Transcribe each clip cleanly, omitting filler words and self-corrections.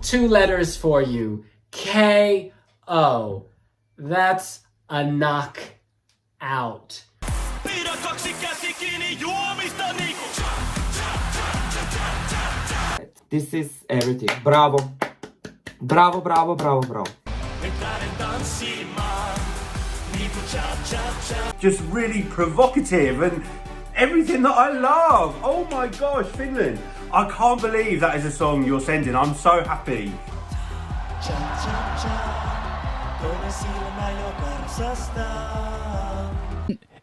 Two letters for you. K-O. That's a knockout. This is everything. Bravo. Bravo, bravo, bravo, bravo. Just really provocative and everything that I love. Oh my gosh, Finland. I can't believe that is a song you're sending. I'm so happy.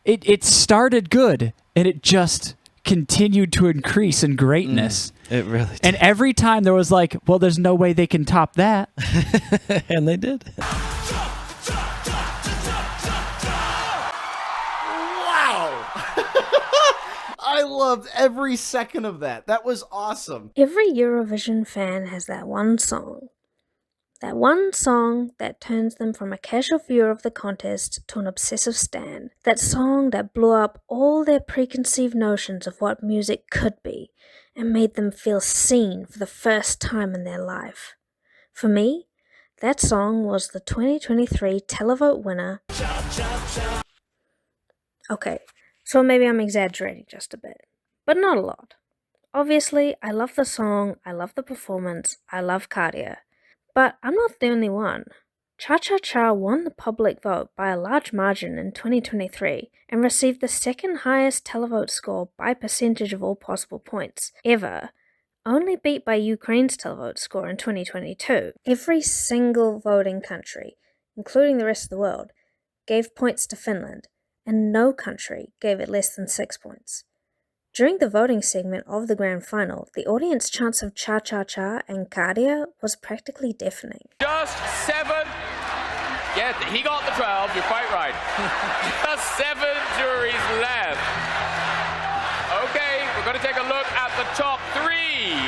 It started good, and it just continued to increase in greatness. It really did. And every time there was like, well, there's no way they can top that. And they did. Wow! I loved every second of that. That was awesome. Every Eurovision fan has that one song. That one song that turns them from a casual viewer of the contest to an obsessive stan. That song that blew up all their preconceived notions of what music could be and made them feel seen for the first time in their life. For me, that song was the 2023 televote winner. Okay, so maybe I'm exaggerating just a bit, but not a lot. Obviously, I love the song, I love the performance, I love Kadia. But I'm not the only one. Cha Cha Cha won the public vote by a large margin in 2023 and received the second highest televote score by percentage of all possible points ever, only beat by Ukraine's televote score in 2022. Every single voting country, including the rest of the world, gave points to Finland, and no country gave it less than 6 points. During the voting segment of the grand final, the audience chants of Cha Cha Cha and Kadia was practically deafening. Just 7. Yeah, he got the 12, you're quite right. Just 7 juries left. Okay, we're going to take a look at the top 3.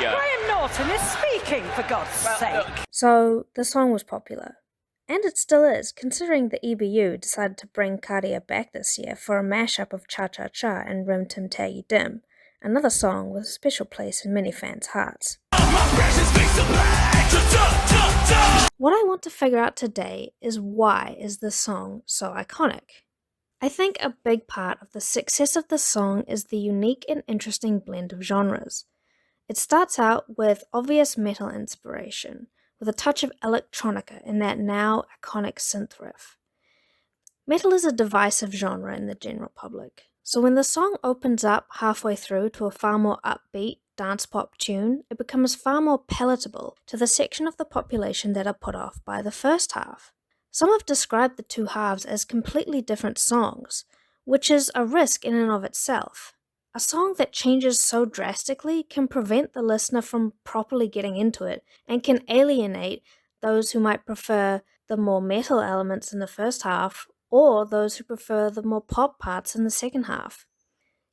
Graham Norton is speaking, for God's sake. So, the song was popular. And it still is, considering the EBU decided to bring Kadia back this year for a mashup of Cha Cha Cha and Rim Tim Taggy Dim, another song with a special place in many fans' hearts. What I want to figure out today is why is this song so iconic? I think a big part of the success of this song is the unique and interesting blend of genres. It starts out with obvious metal inspiration, with a touch of electronica in that now iconic synth riff. Metal is a divisive genre in the general public, so when the song opens up halfway through to a far more upbeat dance pop tune, it becomes far more palatable to the section of the population that are put off by the first half. Some have described the two halves as completely different songs, which is a risk in and of itself. A song that changes so drastically can prevent the listener from properly getting into it and can alienate those who might prefer the more metal elements in the first half or those who prefer the more pop parts in the second half.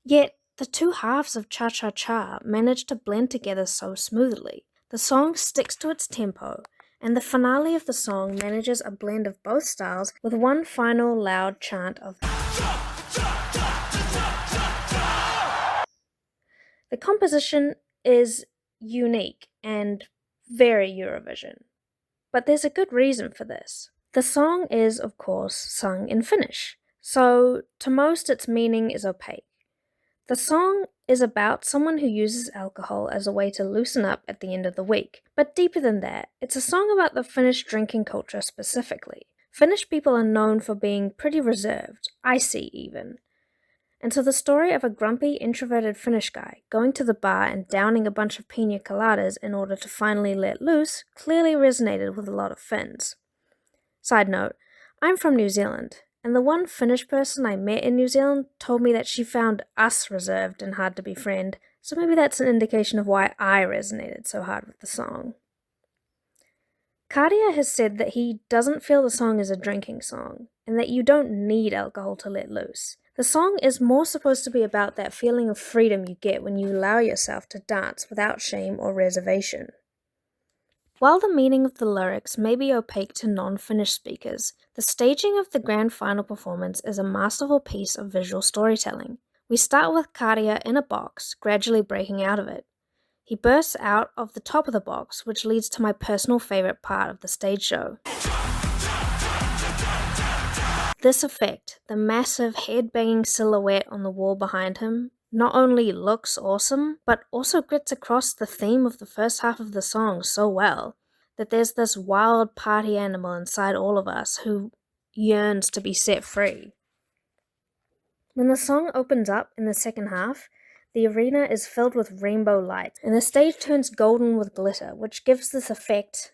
Yet, the two halves of Cha Cha Cha manage to blend together so smoothly. The song sticks to its tempo, and the finale of the song manages a blend of both styles with one final loud chant of The composition is unique and very Eurovision, but there's a good reason for this. The song is, of course, sung in Finnish, so to most its meaning is opaque. The song is about someone who uses alcohol as a way to loosen up at the end of the week, but deeper than that, it's a song about the Finnish drinking culture specifically. Finnish people are known for being pretty reserved, icy even. And so the story of a grumpy, introverted Finnish guy going to the bar and downing a bunch of pina coladas in order to finally let loose clearly resonated with a lot of Finns. Side note, I'm from New Zealand, and the one Finnish person I met in New Zealand told me that she found us reserved and hard to befriend, so maybe that's an indication of why I resonated so hard with the song. Kadia has said that he doesn't feel the song is a drinking song, and that you don't need alcohol to let loose. The song is more supposed to be about that feeling of freedom you get when you allow yourself to dance without shame or reservation. While the meaning of the lyrics may be opaque to non-Finnish speakers, the staging of the grand final performance is a masterful piece of visual storytelling. We start with Kadia in a box, gradually breaking out of it. He bursts out of the top of the box, which leads to my personal favorite part of the stage show. This effect, the massive head-banging silhouette on the wall behind him, not only looks awesome, but also gets across the theme of the first half of the song so well, that there's this wild party animal inside all of us who yearns to be set free. When the song opens up in the second half, the arena is filled with rainbow lights, and the stage turns golden with glitter, which gives this effect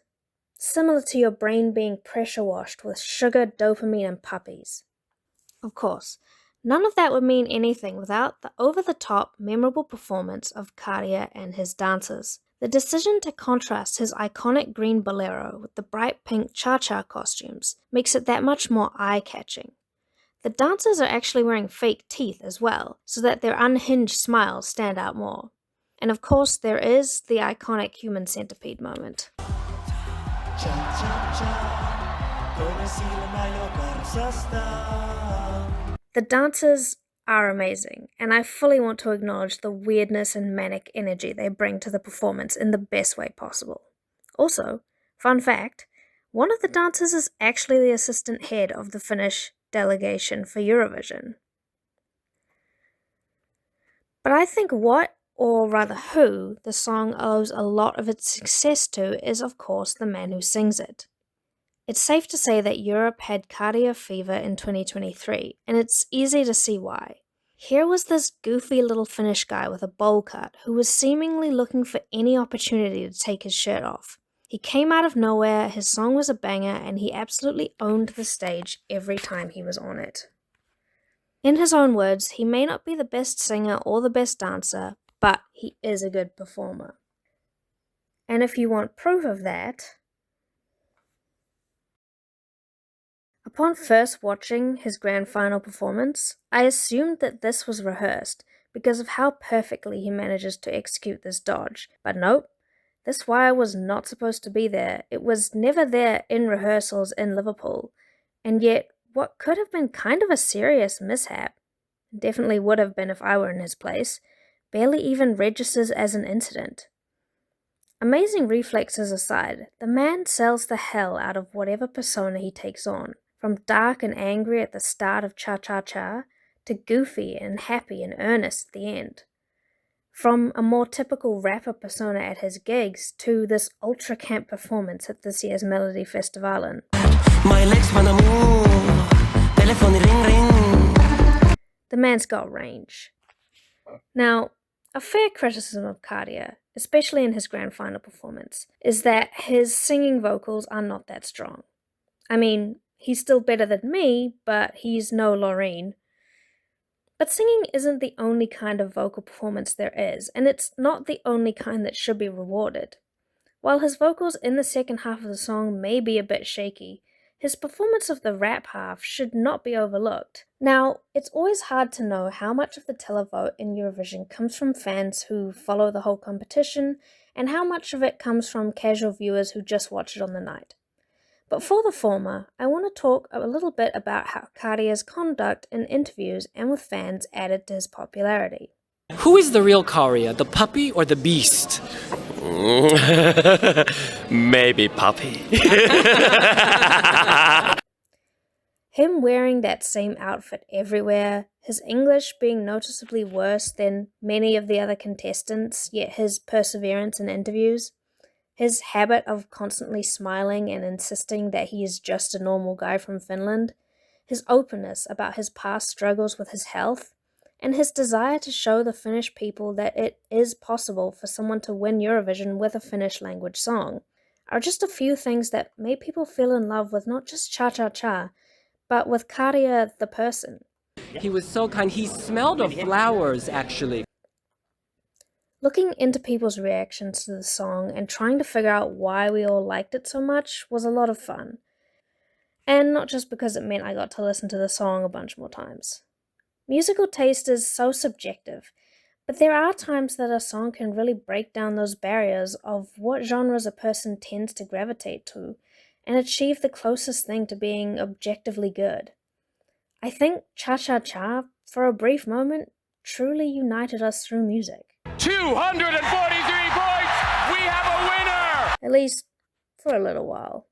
similar to your brain being pressure washed with sugar, dopamine, and puppies. Of course, none of that would mean anything without the over-the-top, memorable performance of Karia and his dancers. The decision to contrast his iconic green bolero with the bright pink cha-cha costumes makes it that much more eye-catching. The dancers are actually wearing fake teeth as well, so that their unhinged smiles stand out more. And of course, there is the iconic human centipede moment. The dancers are amazing, and I fully want to acknowledge the weirdness and manic energy they bring to the performance in the best way possible. Also, fun fact, one of the dancers is actually the assistant head of the Finnish delegation for Eurovision. But I think what, or rather who, the song owes a lot of its success to is of course the man who sings it. It's safe to say that Europe had Karia fever in 2023, and it's easy to see why. Here was this goofy little Finnish guy with a bowl cut who was seemingly looking for any opportunity to take his shirt off. He came out of nowhere, his song was a banger, and he absolutely owned the stage every time he was on it. In his own words, he may not be the best singer or the best dancer, but he is a good performer. And if you want proof of that, upon first watching his grand final performance, I assumed that this was rehearsed because of how perfectly he manages to execute this dodge, but nope, this wire was not supposed to be there. It was never there in rehearsals in Liverpool, and yet what could have been kind of a serious mishap, definitely would have been if I were in his place, barely even registers as an incident. Amazing reflexes aside, the man sells the hell out of whatever persona he takes on, from dark and angry at the start of Cha Cha Cha to goofy and happy and earnest at the end. From a more typical rapper persona at his gigs to this ultra camp performance at this year's Melody Festivalen. The man's got range. Now, a fair criticism of Karia, especially in his grand final performance, is that his singing vocals are not that strong. I mean, he's still better than me, but he's no Loreen. But singing isn't the only kind of vocal performance there is, and it's not the only kind that should be rewarded. While his vocals in the second half of the song may be a bit shaky, his performance of the rap half should not be overlooked. Now, it's always hard to know how much of the televote in Eurovision comes from fans who follow the whole competition, and how much of it comes from casual viewers who just watch it on the night. But for the former, I want to talk a little bit about how Karia's conduct in interviews and with fans added to his popularity. Who is the real Karia, the puppy or the beast? Maybe puppy. Him wearing that same outfit everywhere, his English being noticeably worse than many of the other contestants, yet his perseverance in interviews, his habit of constantly smiling and insisting that he is just a normal guy from Finland, his openness about his past struggles with his health, and his desire to show the Finnish people that it is possible for someone to win Eurovision with a Finnish language song, are just a few things that made people fall in love with not just Cha Cha Cha, but with Karia the person. He was so kind. He smelled of flowers, actually. Looking into people's reactions to the song and trying to figure out why we all liked it so much was a lot of fun. And not just because it meant I got to listen to the song a bunch more times. Musical taste is so subjective, but there are times that a song can really break down those barriers of what genres a person tends to gravitate to and achieve the closest thing to being objectively good. I think Cha Cha Cha, for a brief moment, truly united us through music. 243 points! at least for a little while.